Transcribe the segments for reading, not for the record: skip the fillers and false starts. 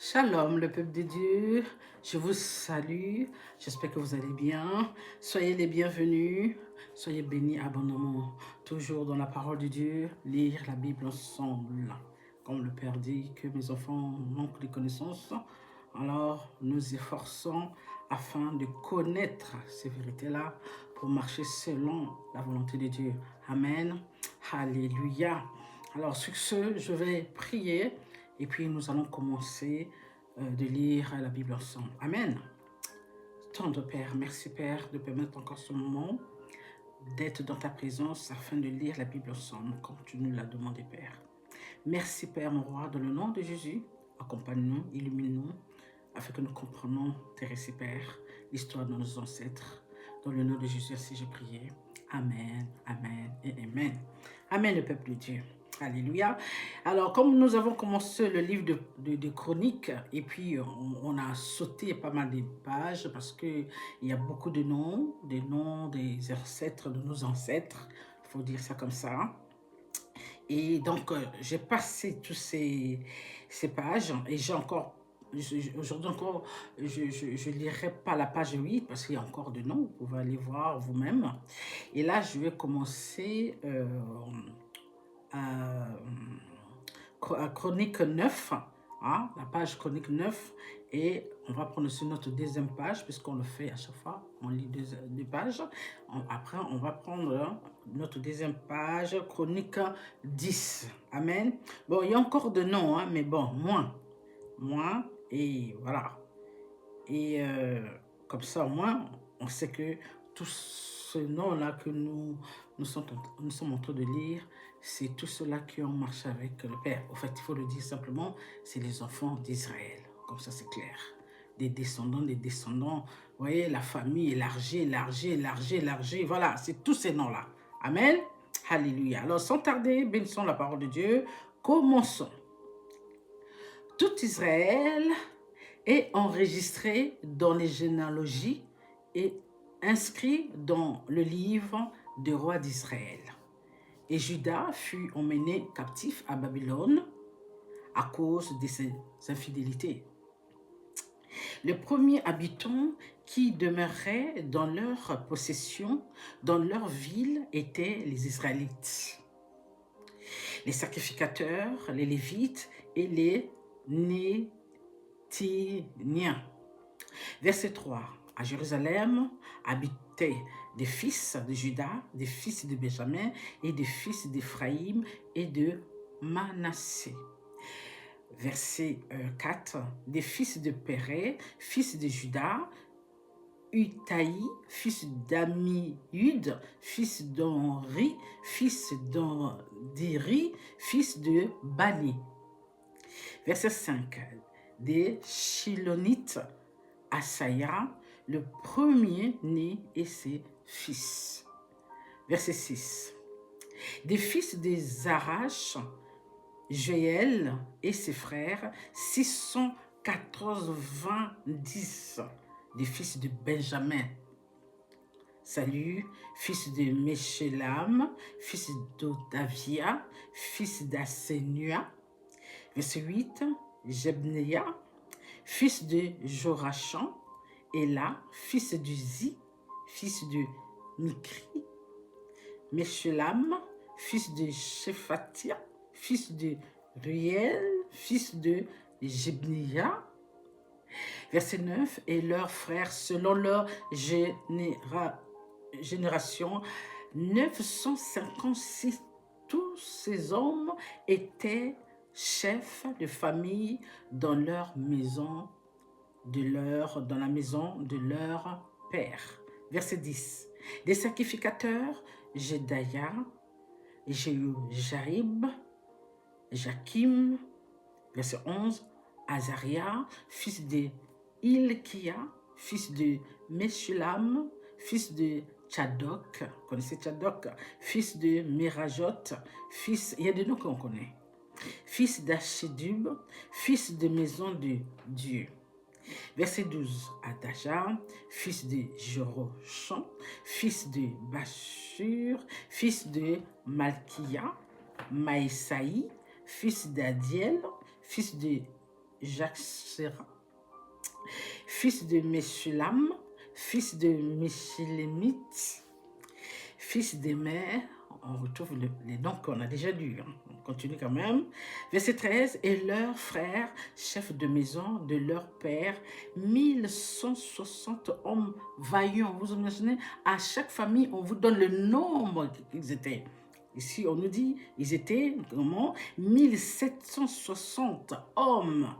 Shalom, le peuple de Dieu, je vous salue, j'espère que vous allez bien, soyez les bienvenus, soyez bénis abondamment, toujours dans la parole de Dieu, lire la Bible ensemble. Comme le Père dit que mes enfants manquent de connaissances, alors nous efforçons afin de connaître ces vérités-là pour marcher selon la volonté de Dieu. Amen, alléluia. Alors sur ce, je vais prier. Et puis nous allons commencer de lire la Bible ensemble. Amen. Tendre Père, merci Père de permettre encore ce moment d'être dans ta présence afin de lire la Bible ensemble comme tu nous l'as demandé Père. Merci Père mon roi, dans le nom de Jésus, accompagne-nous, illumine-nous afin que nous comprenions tes récits Père, l'histoire de nos ancêtres. Dans le nom de Jésus, ainsi j'ai prié. Amen, amen et amen. Amen le peuple de Dieu. Alléluia. Alors, comme nous avons commencé le livre de Chroniques, et puis on a sauté pas mal de pages parce qu'il y a beaucoup de noms, des noms des ancêtres, de nos ancêtres, il faut dire ça comme ça. Et donc, j'ai passé toutes ces pages et j'ai encore, aujourd'hui encore, je ne lirai pas la page 8 parce qu'il y a encore de noms, vous pouvez aller voir vous-même. Et là, je vais commencer à Chronique 9, hein, la page Chronique 9, et on va prendre sur notre deuxième page, puisqu'on le fait à chaque fois, on lit deux pages. Après, on va prendre notre deuxième page, Chronique 10. Amen. Bon, il y a encore de noms, hein, mais bon, moins, et voilà. Et comme ça, au moins, on sait que tous ces noms-là que nous sommes en train de lire, c'est tous ceux-là qui ont marché avec le Père. En fait, il faut le dire simplement, c'est les enfants d'Israël. Comme ça, c'est clair. Des descendants. Vous voyez, la famille élargie. Voilà, c'est tous ces noms-là. Amen. Alléluia. Alors, sans tarder, bénissons la parole de Dieu. Commençons. Tout Israël est enregistré dans les généalogies et inscrit dans le livre des rois d'Israël. Et Juda fut emmené captif à Babylone à cause de ses infidélités. Les premiers habitants qui demeuraient dans leur possession, dans leur ville, étaient les Israélites. Les sacrificateurs, les Lévites et les Néthiniens. Verset 3. À Jérusalem habitaient des fils de Juda, des fils de Benjamin et des fils d'Éphraïm et de Manassé. Verset 4. Des fils de Péré, fils de Juda, Utaï, fils d'Amihud, fils d'Henri, fils d'Iri, fils de Bani. Verset 5. Des Shilonites, Asaya, le premier-né et ses fils. Verset 6. Des fils des Arash, Joël et ses frères, 614, 10. Des fils de Benjamin. Salut, fils de Meshélam, fils d'Odavia, fils d'Assenua. Verset 8. Jebnéa, fils de Jorachan, Ela, fils d'Uzi, fils de Mikri, Meshulam, fils de Shephatia, fils de Ruel, fils de Jebnia. Verset 9, et leurs frères, selon leur génération, 956, tous ces hommes étaient chefs de famille dans leur maison, dans la maison de leur père. Verset 10. Des sacrificateurs, Jedaïa, Jaïb, Jakim. Verset 11. Azaria, fils de Ilkia, fils de Meshulam, fils de Tchadok, vous connaissez Tchadok, fils de Merajot, il y a des noms qu'on connaît, fils d'Achedub, fils de maison de Dieu. Verset 12, Adaja, fils de Jorochan, fils de Bashur, fils de Malkia, Maïsaï, fils d'Adiel, fils de Jaxera, fils de Meshulam, fils de Meshilémite, fils d'Emer. On retrouve les noms qu'on a déjà lus. On continue quand même. Verset 13. Et leurs frères, chefs de maison de leur père, 1160 hommes vaillants. Vous vous imaginez, à chaque famille, on vous donne le nombre qu'ils étaient. Ici, on nous dit, ils étaient comment 1760 hommes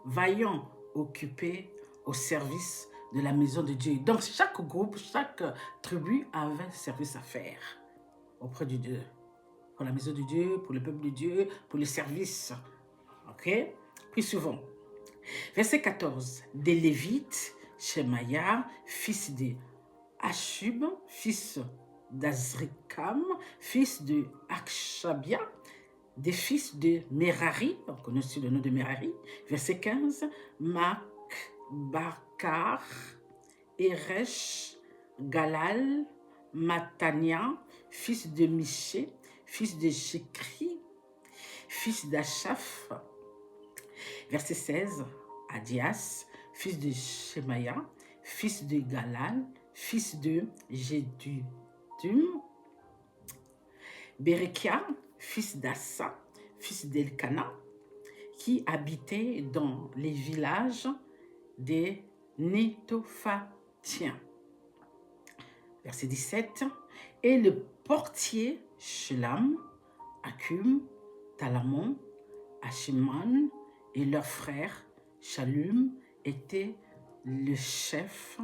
vaillants occupés au service de la maison de Dieu. Donc, chaque groupe, chaque tribu avait un service à faire auprès de Dieu. Pour la maison de Dieu, pour le peuple de Dieu, pour le service. Ok? Puis souvent. Verset 14. Des Lévites, Shemaya, fils de Hashub, fils d'Azrikam, fils de Akshabia, des fils de Merari, on connaît aussi le nom de Merari, verset 15, Makbakar, Eresh, Galal, Matania, fils de Miché, fils de Shikri, fils d'Achaf, verset 16, Adias, fils de Shemaya, fils de Galal, fils de Jédudum, Berekia, fils d'Assa, fils d'Elkana, qui habitait dans les villages des Nétophatiens. Verset 17. Et le portier Shulam, Akum, Talamon, Achiman et leurs frères Shalum étaient le chef.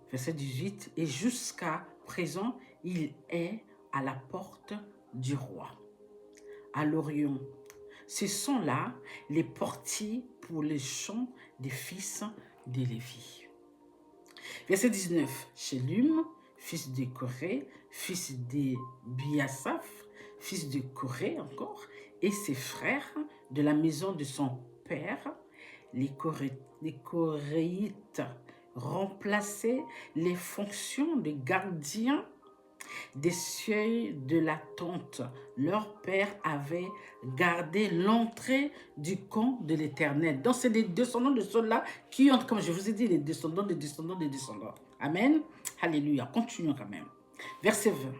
Verset 18. Et jusqu'à présent, il est à la porte du roi. À l'Orient, ce sont là les portiers pour les champs des fils de Lévi. Verset 19. Shalum, fils de Corée, fils de Biasaph, fils de Corée encore, et ses frères de la maison de son père, les Coréites, remplaçaient les fonctions de gardiens des seuils de la tente. Leur père avait gardé l'entrée du camp de l'Éternel. Donc, c'est les descendants de ceux-là qui ont, comme je vous ai dit, les descendants des descendants des descendants. Amen. Alléluia. Continuons quand même. Verset 20.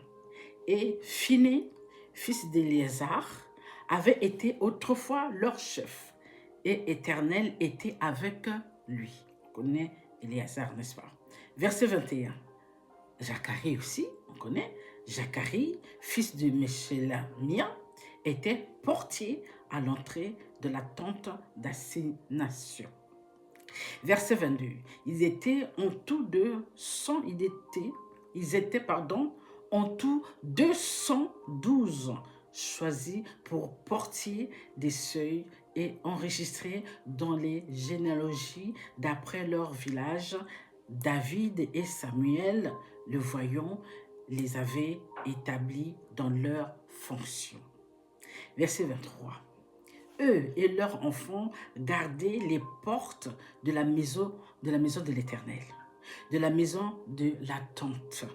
Et Phiné, fils d'Éléazar, avait été autrefois leur chef. Et Éternel était avec lui. On connaît Éléazar, n'est-ce pas? Verset 21. Zacharie aussi, on connaît. Zacharie, fils de Meshélamia, était portier à l'entrée de la tente d'assignation. Verset 22. Ils étaient en tout 200, en tout 212 choisis pour portier des seuils et enregistrés dans les généalogies d'après leur village. David et Samuel, le voyant, les avaient établis dans leurs fonctions. Verset 23. Eux et leurs enfants gardaient les portes de la maison de l'Éternel, de la maison de la tente.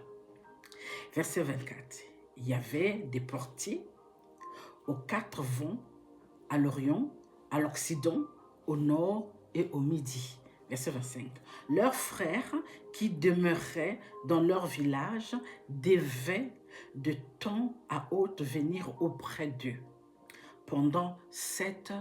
Verset 24. Il y avait des portiers aux 4 vents, à l'Orient, à l'Occident, au Nord et au Midi. Verset 25. Leurs frères qui demeuraient dans leur village devaient de temps à autre venir auprès d'eux pendant 7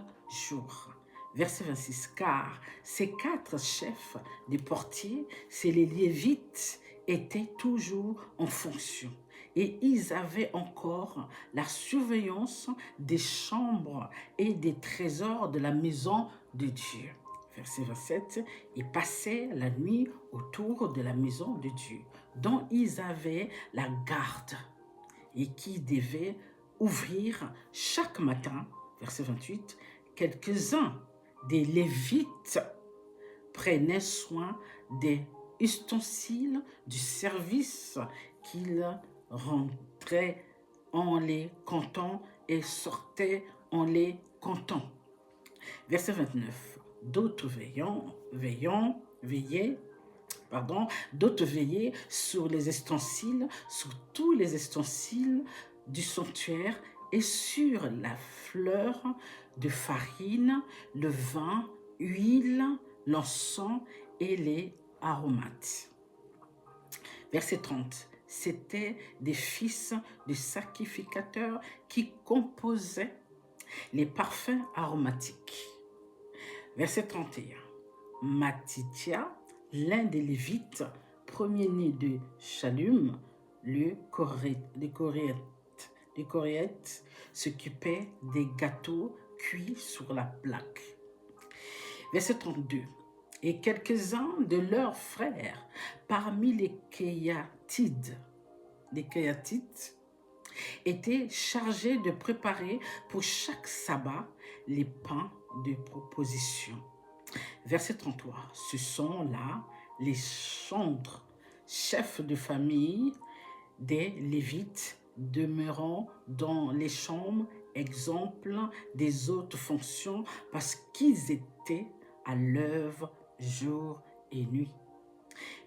jours. Verset 26. Car ces 4 chefs des portiers, c'est les Lévites, étaient toujours en fonction. Et ils avaient encore la surveillance des chambres et des trésors de la maison de Dieu. Verset 27, ils passaient la nuit autour de la maison de Dieu, dont ils avaient la garde et qui devaient ouvrir chaque matin. Verset 28, quelques-uns des Lévites prenaient soin des ustensiles du service qu'ils rentraient en les comptant et sortaient en les comptant. Verset 29. D'autres veillaient sur les ustensiles, sur tous les ustensiles du sanctuaire et sur la fleur de farine, le vin huile, l'encens et les aromates. Verset 30. C'étaient des fils de sacrificateurs qui composaient les parfums aromatiques. Verset 31. Matithia, l'un des Lévites, premier-né de Shallum, le Coréite, s'occupait des gâteaux cuits sur la plaque. Verset 32. Et quelques-uns de leurs frères, parmi les Kéatites, étaient chargés de préparer pour chaque sabbat les pains de proposition. Verset 33. Ce sont là les chantres, chefs de famille des Lévites, demeurant dans les chambres, exemple des autres fonctions, parce qu'ils étaient à l'œuvre jour et nuit.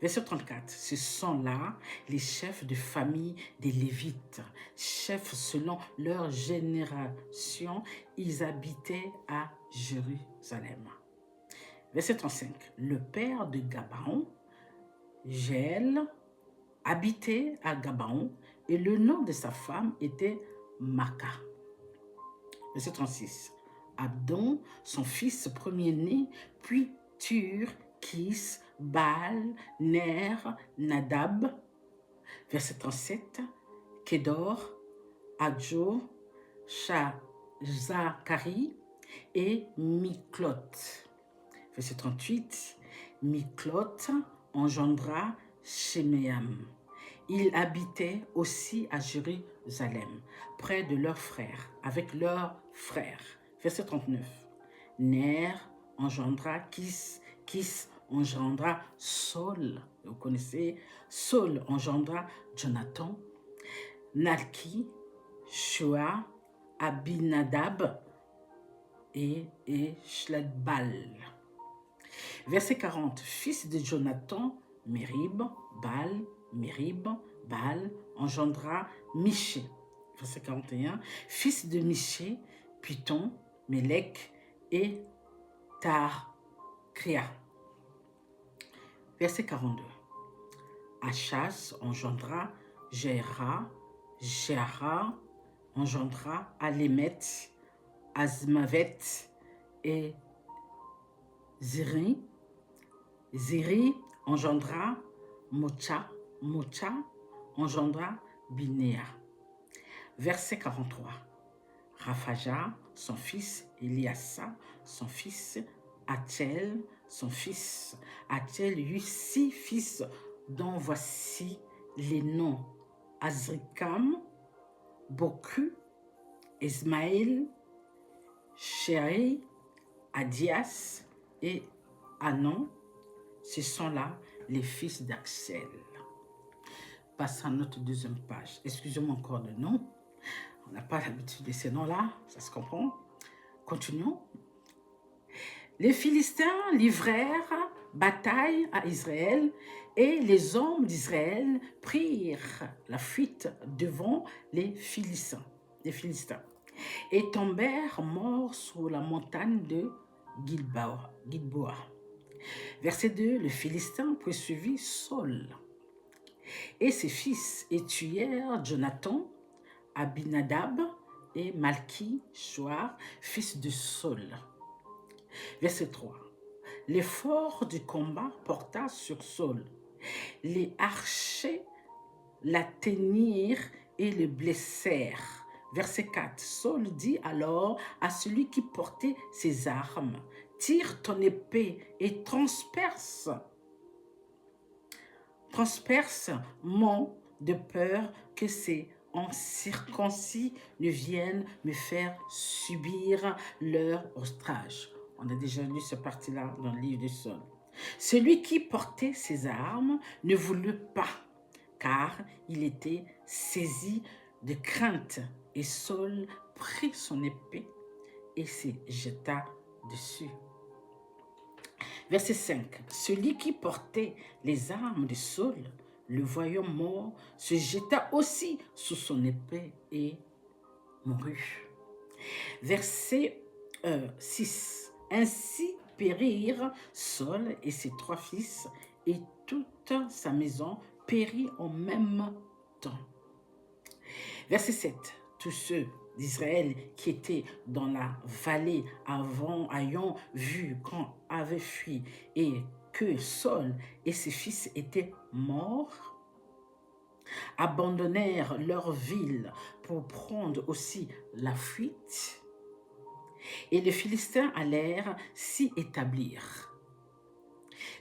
Verset 34. Ce sont là les chefs de famille des Lévites, chefs selon leur génération, ils habitaient à Jérusalem. Verset 35. Le père de Gabaon, Jéel, habitait à Gabaon et le nom de sa femme était Maca. Verset 36. Abdon, son fils premier-né, puis Tur, Kis, Baal, Ner, Nadab. Verset 37. Kédor, Adjo, Zachari et Miklot. Verset 38. Miklot engendra Shemeam. Ils habitaient aussi à Jérusalem, près de leurs frères, avec leurs frères. Verset 39. Ner engendra Kis, Kis engendra Saul. Vous connaissez, Saul engendra Jonathan, Nalki, Shua, Abinadab et Shladbal. Verset 40. Fils de Jonathan, Merib, Baal engendra Miché. Verset 41. Fils de Miché, Python, Mélec et Tarkria. Verset 42. Achaz engendra Jéra engendra Alémet, Azmavet et Ziri engendra Mocha engendra Binéa. Verset 43. Raphaja, son fils, Eliasa, son fils, Atchel, son fils. Atchel eut 6 fils, dont voici les noms: Azrikam, Boku, Ismaël, Chéri, Adias et Anon. Ce sont là les fils d'Axel. Passons à notre deuxième page. Excusez-moi encore le nom. On n'a pas l'habitude de ces noms-là, ça se comprend. Continuons. Les Philistins livrèrent bataille à Israël et les hommes d'Israël prirent la fuite devant les Philistins et tombèrent morts sur la montagne de Gilboa. Verset 2. Le Philistin poursuivit Saul et ses fils et tuèrent Jonathan, Abinadab et Malki-Shua, fils de Saul. Verset 3. L'effort du combat porta sur Saul. Les archers l'atteignirent et le blessèrent. Verset 4. Saul dit alors à celui qui portait ses armes: tire ton épée et transperce mon de peur que ces incirconcis ne viennent me faire subir leur outrage. On a déjà lu cette partie-là dans le livre de Saul. Celui qui portait ses armes ne voulut pas, car il était saisi de crainte. Et Saul prit son épée et se jeta dessus. Verset 5. Celui qui portait les armes de Saul, le voyant mort, se jeta aussi sous son épée et mourut. Verset 6. Ainsi périrent, Saul et ses 3 fils, et toute sa maison périt en même temps. Verset 7. Tous ceux d'Israël qui étaient dans la vallée ayant vu qu'on avait fui et que Saul et ses fils étaient morts, abandonnèrent leur ville pour prendre aussi la fuite, et les Philistins allèrent s'y établir.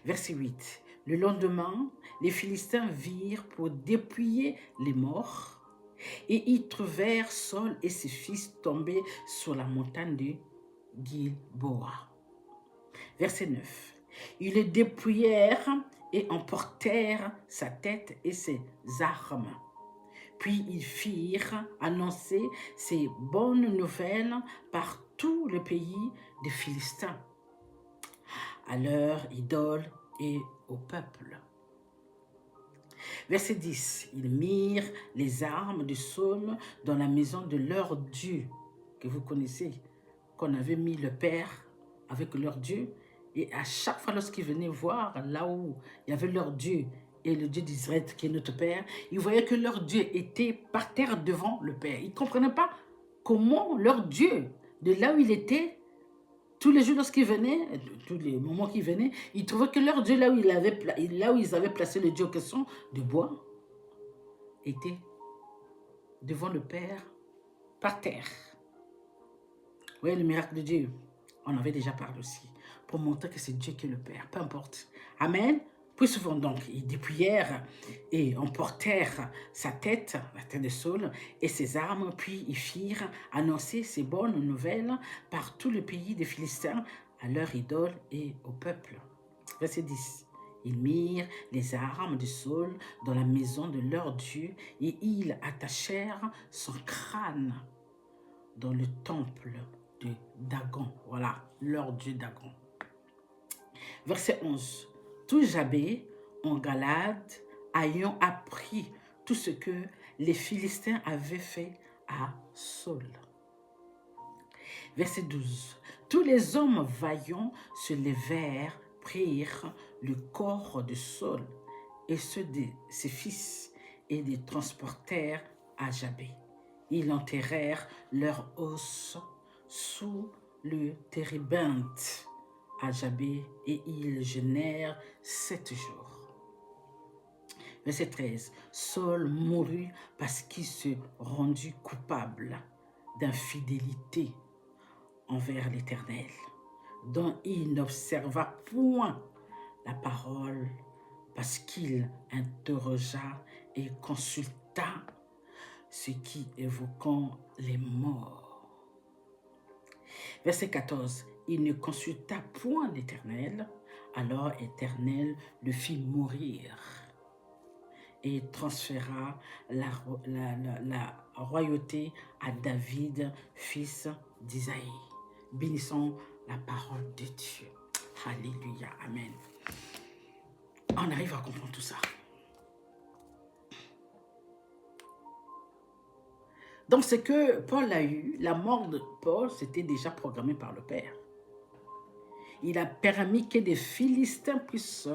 Verset 8. Le lendemain, les Philistins virent pour dépouiller les morts, et y trouvèrent Saul et ses fils tombés sur la montagne de Gilboa. Verset 9. Ils le dépouillèrent et emportèrent sa tête et ses armes. Puis ils firent annoncer ces bonnes nouvelles par tout le pays des Philistins, à leurs idoles et au peuple. Verset 10. Ils mirent les armes de Saul dans la maison de leur Dieu, que vous connaissez, qu'on avait mis le Père avec leur Dieu. Et à chaque fois lorsqu'ils venaient voir là où il y avait leur Dieu et le Dieu d'Israël qui est notre Père, ils voyaient que leur Dieu était par terre devant le Père. Ils ne comprenaient pas comment leur Dieu, de là où il était, tous les jours lorsqu'ils venaient, tous les moments qu'ils venaient, ils trouvaient que leur Dieu, là où ils avaient placé le Dieu en question de bois, était devant le Père, par terre. Vous voyez le miracle de Dieu? On avait déjà parlé aussi, pour montrer que c'est Dieu qui est le Père, peu importe. Amen. Puis souvent donc, ils dépouillèrent et emportèrent sa tête, la tête de Saul, et ses armes, puis ils firent annoncer ces bonnes nouvelles par tout le pays des Philistins à leur idole et au peuple. Verset 10. Ils mirent les armes de Saul dans la maison de leur Dieu et ils attachèrent son crâne dans le temple de Dagon. Voilà, leur Dieu Dagon. Verset 11. Tout Jabé en Galade ayant appris tout ce que les Philistins avaient fait à Saul. Verset 12. Tous les hommes vaillants se levèrent, prirent le corps de Saul et ceux de ses fils et les transportèrent à Jabé. Ils enterrèrent leurs os sous le térébinthe à Jabé et ils jeûnèrent 7 jours. Verset 13. Saul mourut parce qu'il se rendit coupable d'infidélité envers l'Éternel, dont il n'observa point la parole parce qu'il interrogea et consulta ce qui évoquant les morts. Verset 14. Il ne consulta point l'Éternel, alors l'Éternel le fit mourir et transféra la royauté à David, fils d'Isaïe. Bénissons la parole de Dieu. Alléluia, amen. On arrive à comprendre tout ça. Donc, ce que Paul a eu, la mort de Paul, c'était déjà programmé par le Père. Il a permis que des Philistins puissent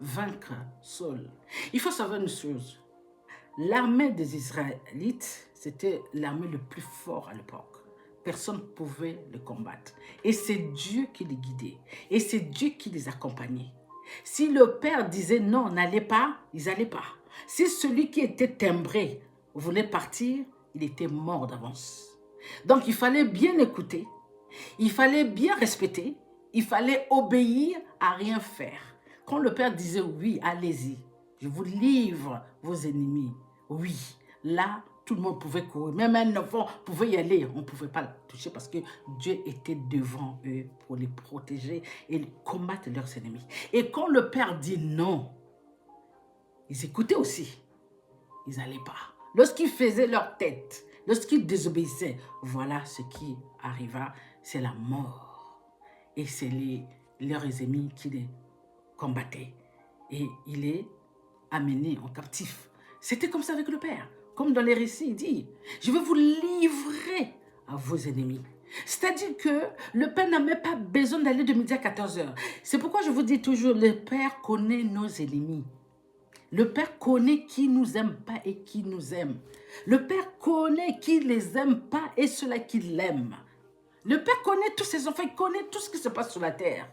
vaincre Saul. Il faut savoir une chose. L'armée des Israélites, c'était l'armée le plus fort à l'époque. Personne ne pouvait le combattre. Et c'est Dieu qui les guidait. Et c'est Dieu qui les accompagnait. Si le Père disait non, n'allez pas, ils n'allaient pas. Si celui qui était timbré voulait partir, il était mort d'avance. Donc il fallait bien écouter, il fallait bien respecter, il fallait obéir à rien faire. Quand le Père disait oui, allez-y, je vous livre vos ennemis, oui, là, tout le monde pouvait courir. Même un enfant pouvait y aller. On ne pouvait pas le toucher parce que Dieu était devant eux pour les protéger et combattre leurs ennemis. Et quand le Père dit non, ils écoutaient aussi. Ils n'allaient pas. Lorsqu'ils faisaient leur tête, lorsqu'ils désobéissaient, voilà ce qui arriva, c'est la mort. Et c'est leurs ennemis qui les combattaient. Et il est amené en captif. C'était comme ça avec le Père. Comme dans les récits, il dit, je vais vous livrer à vos ennemis. C'est-à-dire que le Père n'a même pas besoin d'aller de midi à 14 heures. C'est pourquoi je vous dis toujours, le Père connaît nos ennemis. Le Père connaît qui nous aime pas et qui nous aime. Le Père connaît qui les aime pas et ceux-là qui l'aiment. Le Père connaît tous ses enfants, il connaît tout ce qui se passe sur la terre.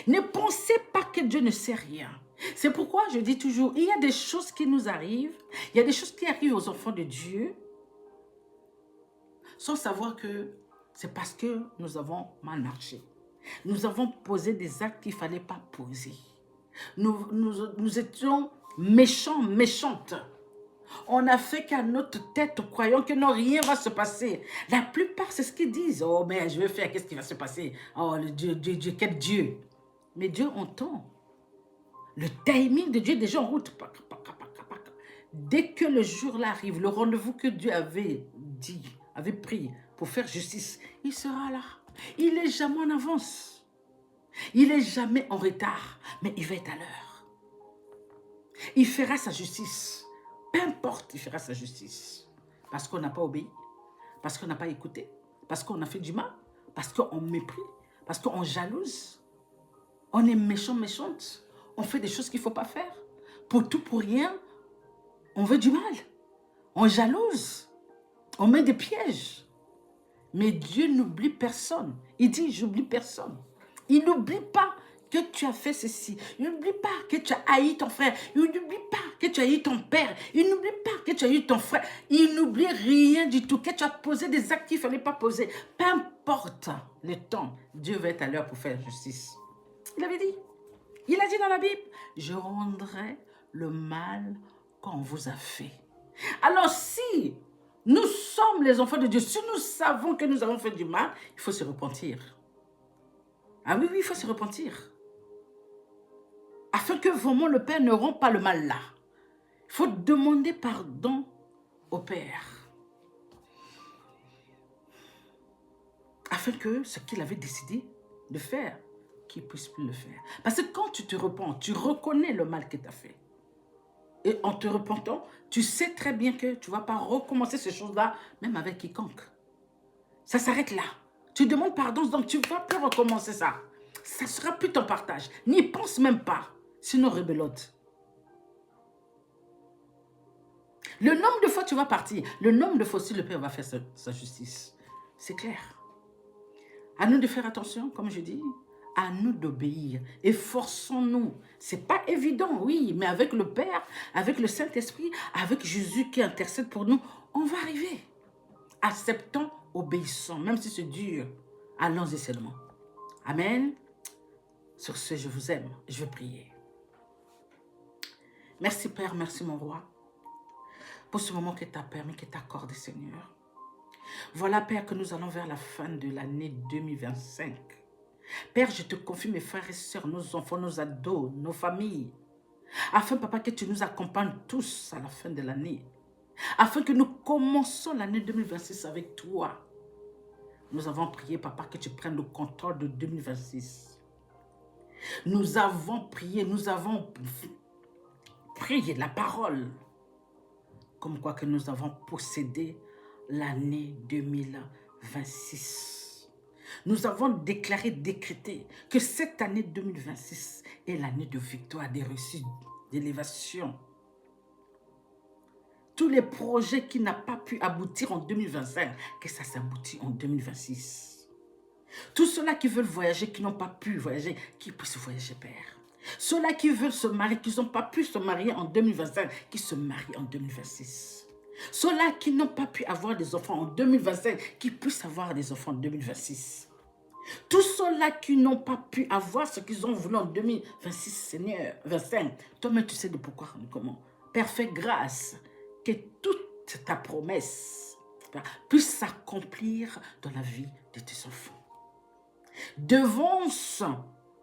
Ne pensez pas que Dieu ne sait rien. C'est pourquoi je dis toujours, il y a des choses qui nous arrivent, il y a des choses qui arrivent aux enfants de Dieu, sans savoir que c'est parce que nous avons mal marché. Nous avons posé des actes qu'il ne fallait pas poser. Nous étions méchants, méchantes. On a fait qu'à notre tête, croyant que non, rien ne va se passer. La plupart, c'est ce qu'ils disent. Oh, mais je vais faire, qu'est-ce qui va se passer? Oh, le Dieu, quel Dieu? Mais Dieu entend. Le timing de Dieu est déjà en route. Dès que le jour-là arrive, le rendez-vous que Dieu avait dit, avait pris pour faire justice, il sera là. Il n'est jamais en avance. Il n'est jamais en retard, mais il va être à l'heure. Il fera sa justice. Peu importe, il fera sa justice. Parce qu'on n'a pas obéi, parce qu'on n'a pas écouté, parce qu'on a fait du mal, parce qu'on méprise, parce qu'on jalouse. On est méchant, méchante. On fait des choses qu'il ne faut pas faire. Pour tout, pour rien, on veut du mal. On jalouse. On met des pièges. Mais Dieu n'oublie personne. Il dit, j'oublie personne. Il n'oublie pas que tu as fait ceci. Il n'oublie pas que tu as haï ton frère. Il n'oublie pas que tu as haï ton père. Il n'oublie pas que tu as haï ton frère. Il n'oublie rien du tout. Que tu as posé des actes qu'il ne fallait pas poser. Peu importe le temps, Dieu va être à l'heure pour faire justice. Il avait dit. Il a dit dans la Bible, je rendrai le mal qu'on vous a fait. Alors si nous sommes les enfants de Dieu, si nous savons que nous avons fait du mal, il faut se repentir. Ah oui, il faut se repentir. Afin que vraiment le Père ne rende pas le mal là. Il faut demander pardon au Père. Afin que ce qu'il avait décidé de faire, qu'il ne puisse plus le faire. Parce que quand tu te repens, tu reconnais le mal que tu as fait. Et en te repentant, tu sais très bien que tu ne vas pas recommencer ces choses-là, même avec quiconque. Ça s'arrête là. Tu demandes pardon, donc tu ne vas plus recommencer ça. Ça ne sera plus ton partage. N'y pense même pas, sinon rebelote. Le nombre de fois tu vas partir, le nombre de fois aussi le Père va faire sa justice. C'est clair. À nous de faire attention, comme je dis, à nous d'obéir. Efforçons-nous. Ce n'est pas évident, oui, mais avec le Père, avec le Saint-Esprit, avec Jésus qui intercède pour nous, on va arriver. Acceptons, obéissons, même si c'est dur. Allons-y seulement. Amen. Sur ce, je vous aime. Je vais prier. Merci Père, merci mon roi, pour ce moment que tu as permis, que tu as accordé, Seigneur. Voilà, Père, que nous allons vers la fin de l'année 2025. Père, je te confie mes frères et sœurs, nos enfants, nos ados, nos familles, afin, Papa, que tu nous accompagnes tous à la fin de l'année, afin que nous commençons l'année 2026 avec toi. Nous avons prié, Papa, que tu prennes le contrôle de 2026. Nous avons prié, nous avons prié la parole, comme quoi que nous avons possédé l'année 2026. Nous avons déclaré, décrété que cette année 2026 est l'année de victoire, de réussite, d'élévation. Tous les projets qui n'ont pas pu aboutir en 2025, que ça s'aboutit en 2026. Tous ceux-là qui veulent voyager, qui n'ont pas pu voyager, qui puissent voyager, Père. Ceux-là qui veulent se marier, qui n'ont pas pu se marier en 2025, qui se marient en 2026. Ceux-là qui n'ont pas pu avoir des enfants en 2025, qui puissent avoir des enfants en 2026. Tous ceux-là qui n'ont pas pu avoir ce qu'ils ont voulu en 2026, Seigneur, 25, toi-même tu sais de pourquoi, comment. Père, fais grâce que toute ta promesse puisse s'accomplir dans la vie de tes enfants. Devance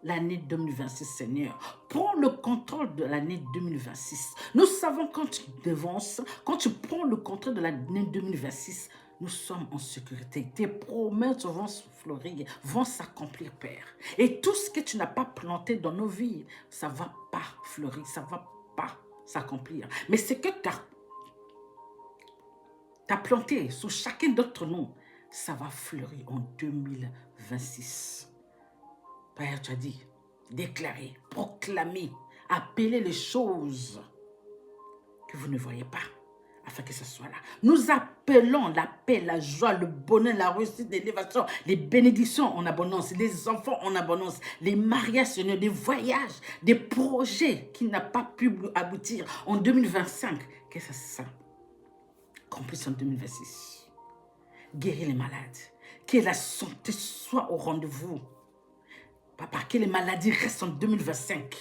l'année 2026, Seigneur. Prends le contrôle de l'année 2026. Nous savons quand tu devances, quand tu prends le contrôle de l'année 2026, nous sommes en sécurité. Tes promesses vont fleurir, vont s'accomplir, Père. Et tout ce que tu n'as pas planté dans nos vies, ça ne va pas fleurir, ça ne va pas s'accomplir. Mais ce que tu as planté sous chacun d'entre nous, ça va fleurir en 2026. Père, tu as dit, déclarer, proclamer, appeler les choses que vous ne voyez pas, afin que ce soit là. Nous appelons la paix, la joie, le bonheur, la réussite, l'élévation, les bénédictions en abondance, les enfants en abondance, les mariages, Seigneur, des voyages, des projets qui n'ont pas pu aboutir en 2025. Que ça s'accomplisse en 2026. Guéris les malades. Que la santé soit au rendez-vous. Papa, que les maladies restent en 2025.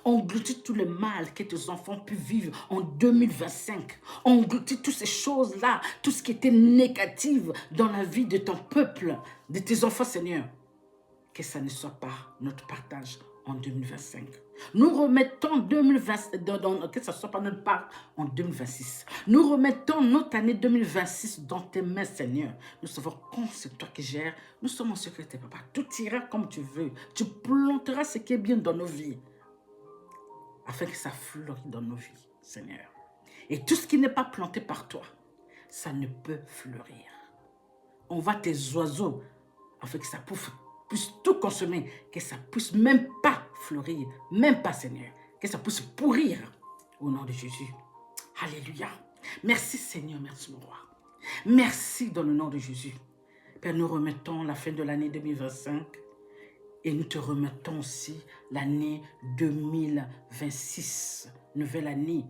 Engloutis tout le mal que tes enfants puissent vivre en 2025. Engloutis toutes ces choses-là, tout ce qui était négatif dans la vie de ton peuple, de tes enfants, Seigneur. Que ça ne soit pas notre partage en 2025. Nous remettons 2020, que ça ne soit pas notre part en 2026. Nous remettons notre année 2026 dans tes mains, Seigneur. Nous savons que c'est toi qui gères. Nous sommes en sécurité, Papa. Tout ira comme tu veux. Tu planteras ce qui est bien dans nos vies, afin que ça fleurisse dans nos vies, Seigneur. Et tout ce qui n'est pas planté par toi, ça ne peut fleurir. On va tes oiseaux, afin que ça puisse tout consommer, que ça puisse même pas fleurir, même pas, Seigneur, que ça puisse pourrir, au nom de Jésus. Alléluia. Merci, Seigneur, merci, mon roi. Merci dans le nom de Jésus. Père, nous remettons la fin de l'année 2025 et nous te remettons aussi l'année 2026, nouvelle année.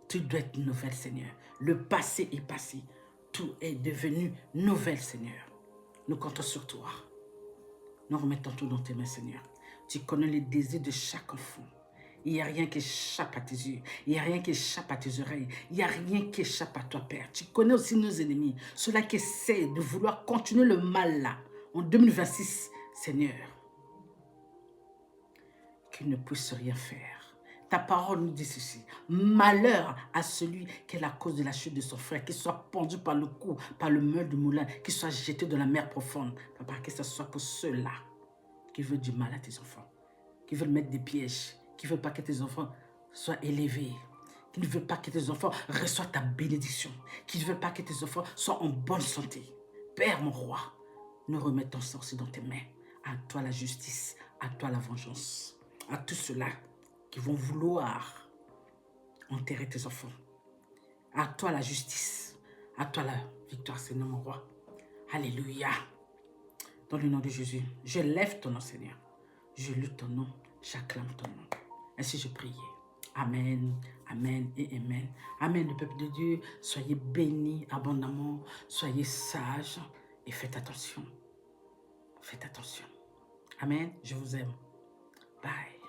Tout doit être nouvelle, Seigneur. Le passé est passé. Tout est devenu nouvelle, Seigneur. Nous comptons sur toi. Nous remettons tout dans tes mains, Seigneur. Tu connais les désirs de chaque enfant. Il n'y a rien qui échappe à tes yeux. Il n'y a rien qui échappe à tes oreilles. Il n'y a rien qui échappe à toi, Père. Tu connais aussi nos ennemis. Ceux-là qui essaient de vouloir continuer le mal là, en 2026, Seigneur. Qu'ils ne puissent rien faire. Ta parole nous dit ceci. Malheur à celui qui est la cause de la chute de son frère, qu'il soit pendu par le cou, par le meurtre du moulin, qu'il soit jeté dans la mer profonde. Papa, que ce soit pour ceux-là qui veulent du mal à tes enfants, qui veulent mettre des pièges, qui ne veulent pas que tes enfants soient élevés, qui ne veulent pas que tes enfants reçoivent ta bénédiction, qui ne veulent pas que tes enfants soient en bonne santé. Père, mon roi, nous remettons ça aussi dans tes mains. À toi la justice, à toi la vengeance, à tous ceux-là qui vont vouloir enterrer tes enfants. À toi la justice, à toi la victoire, Seigneur mon roi. Alléluia. Dans le nom de Jésus, je lève ton nom, Seigneur. Je loue ton nom, j'acclame ton nom. Ainsi je prie. Amen, amen et amen. Amen, le peuple de Dieu. Soyez bénis abondamment, soyez sages et faites attention. Faites attention. Amen, je vous aime. Bye.